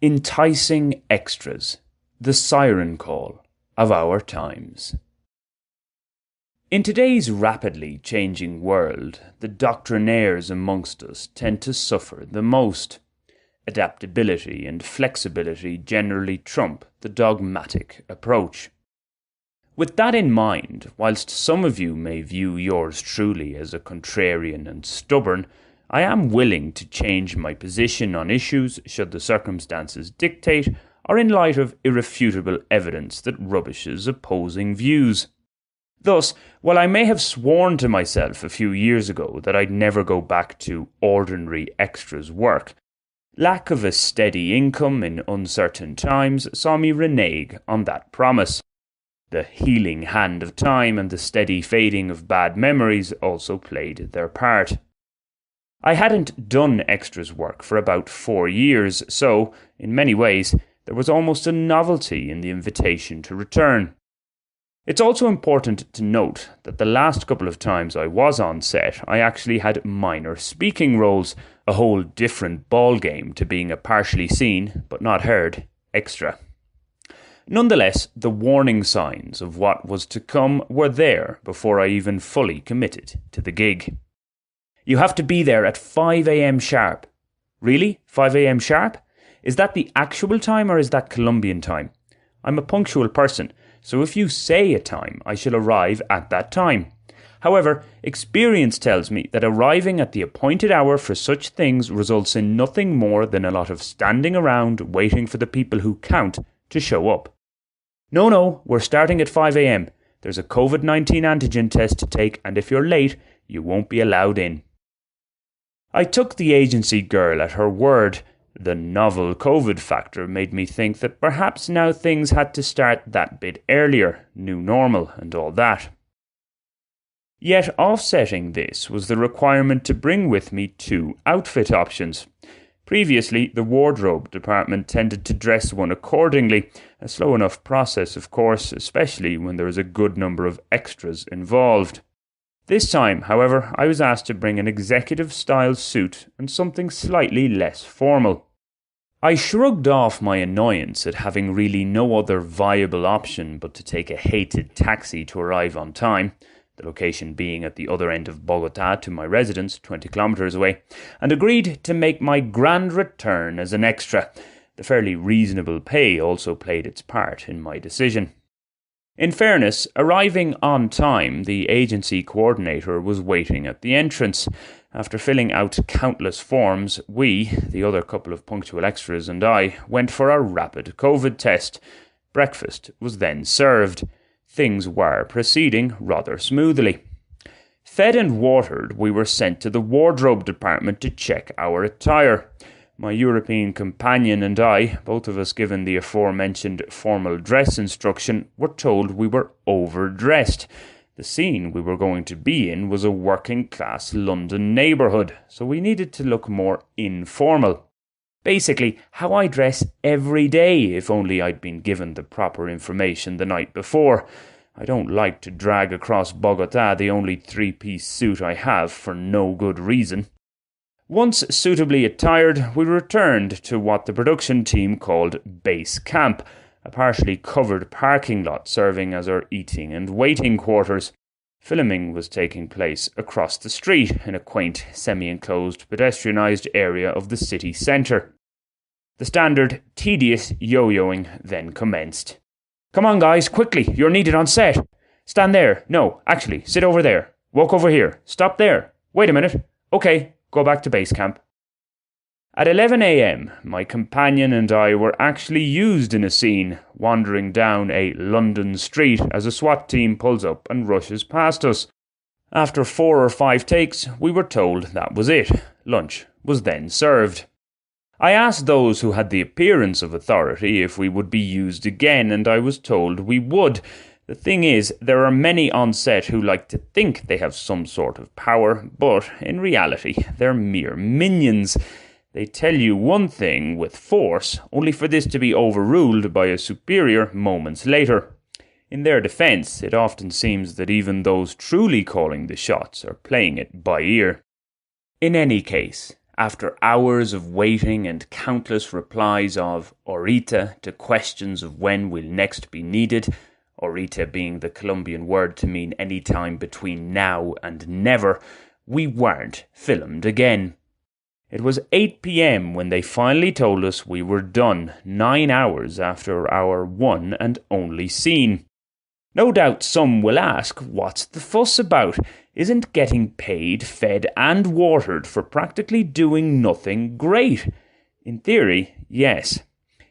Enticing extras, the siren call of our times. In today's rapidly changing world, the doctrinaires amongst us tend to suffer the most. Adaptability and flexibility generally trump the dogmatic approach. With that in mind, whilst some of you may view yours truly as a contrarian and stubborn, I am willing to change my position on issues should the circumstances dictate, or in light of irrefutable evidence that rubbishes opposing views. Thus, while I may have sworn to myself a few years ago that I'd never go back to ordinary extras work, lack of a steady income in uncertain times saw me renege on that promise. The healing hand of time and the steady fading of bad memories also played their part. I hadn't done extras work for about 4 years, so, in many ways, there was almost a novelty in the invitation to return. It's also important to note that the last couple of times I was on set, I actually had minor speaking roles, a whole different ballgame to being a partially seen, but not heard, extra. Nonetheless, the warning signs of what was to come were there before I even fully committed to the gig. You have to be there at 5 a.m. sharp. Really? 5 a.m. sharp? Is that the actual time or is that Colombian time? I'm a punctual person, so if you say a time, I shall arrive at that time. However, experience tells me that arriving at the appointed hour for such things results in nothing more than a lot of standing around waiting for the people who count to show up. No, we're starting at 5 a.m. There's a COVID-19 antigen test to take, and if you're late, you won't be allowed in. I took the agency girl at her word. The novel COVID factor made me think that perhaps now things had to start that bit earlier, new normal and all that. Yet offsetting this was the requirement to bring with me 2 outfit options. Previously, the wardrobe department tended to dress one accordingly, a slow enough process of course, especially when there is a good number of extras involved. This time, however, I was asked to bring an executive-style suit and something slightly less formal. I shrugged off my annoyance at having really no other viable option but to take a hated taxi to arrive on time, the location being at the other end of Bogotá to my residence, 20 kilometres away, and agreed to make my grand return as an extra. The fairly reasonable pay also played its part in my decision. In fairness, arriving on time, the agency coordinator was waiting at the entrance. After filling out countless forms, we, the other couple of punctual extras and I, went for our rapid COVID test. Breakfast was then served. Things were proceeding rather smoothly. Fed and watered, we were sent to the wardrobe department to check our attire. My European companion and I, both of us given the aforementioned formal dress instruction, were told we were overdressed. The scene we were going to be in was a working-class London neighbourhood, so we needed to look more informal. Basically, how I dress every day, if only I'd been given the proper information the night before. I don't like to drag across Bogotá the only 3-piece suit I have for no good reason. Once suitably attired, we returned to what the production team called base camp, a partially covered parking lot serving as our eating and waiting quarters. Filming was taking place across the street in a quaint, semi-enclosed, pedestrianised area of the city centre. The standard, tedious yo-yoing then commenced. "Come on guys, quickly, you're needed on set. Stand there. No, actually, sit over there. Walk over here. Stop there. Wait a minute. Okay. Go back to base camp." At 11 a.m, my companion and I were actually used in a scene, wandering down a London street as a SWAT team pulls up and rushes past us. After 4 or 5 takes, we were told that was it. Lunch was then served. I asked those who had the appearance of authority if we would be used again, and I was told we would. The thing is, there are many on set who like to think they have some sort of power, but in reality, they're mere minions. They tell you one thing with force, only for this to be overruled by a superior moments later. In their defence, it often seems that even those truly calling the shots are playing it by ear. In any case, After hours of waiting and countless replies of "ahorita" to questions of when we'll next be needed, ahorita being the Colombian word to mean any time between now and never, we weren't filmed again. It was 8 p.m. when they finally told us we were done, 9 hours after our one and only scene. No doubt some will ask, what's the fuss about? Isn't getting paid, fed and watered for practically doing nothing great? In theory, yes.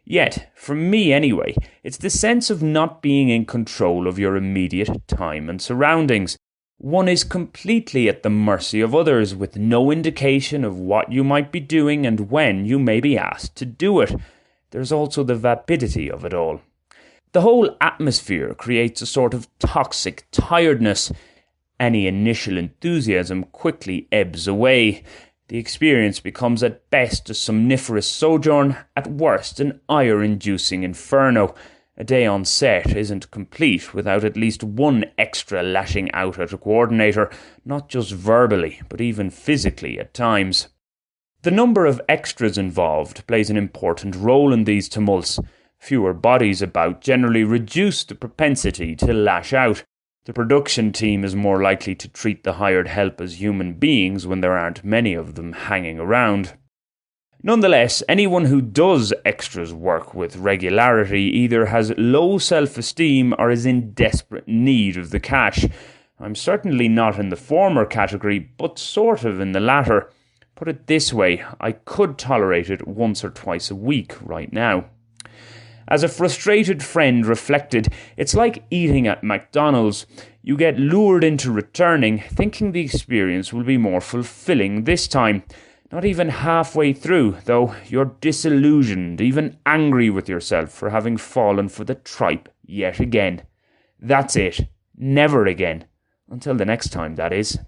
Yet, for me anyway, it's the sense of not being in control of your immediate time and surroundings. One is completely at the mercy of others, with no indication of what you might be doing and when you may be asked to do it. There's also the vapidity of it all. The whole atmosphere creates a sort of toxic tiredness. Any initial enthusiasm quickly ebbs away. The experience becomes at best a somniferous sojourn, at worst an ire-inducing inferno. A day on set isn't complete without at least one extra lashing out at a coordinator, not just verbally, but even physically at times. The number of extras involved plays an important role in these tumults. Fewer bodies about generally reduce the propensity to lash out. The production team is more likely to treat the hired help as human beings when there aren't many of them hanging around. Nonetheless, anyone who does extras work with regularity either has low self-esteem or is in desperate need of the cash. I'm certainly not in the former category, but sort of in the latter. Put it this way, I could tolerate it once or twice a week right now. As a frustrated friend reflected, it's like eating at McDonald's. You get lured into returning, thinking the experience will be more fulfilling this time. Not even halfway through, though, you're disillusioned, even angry with yourself for having fallen for the tripe yet again. That's it. Never again. Until the next time, that is.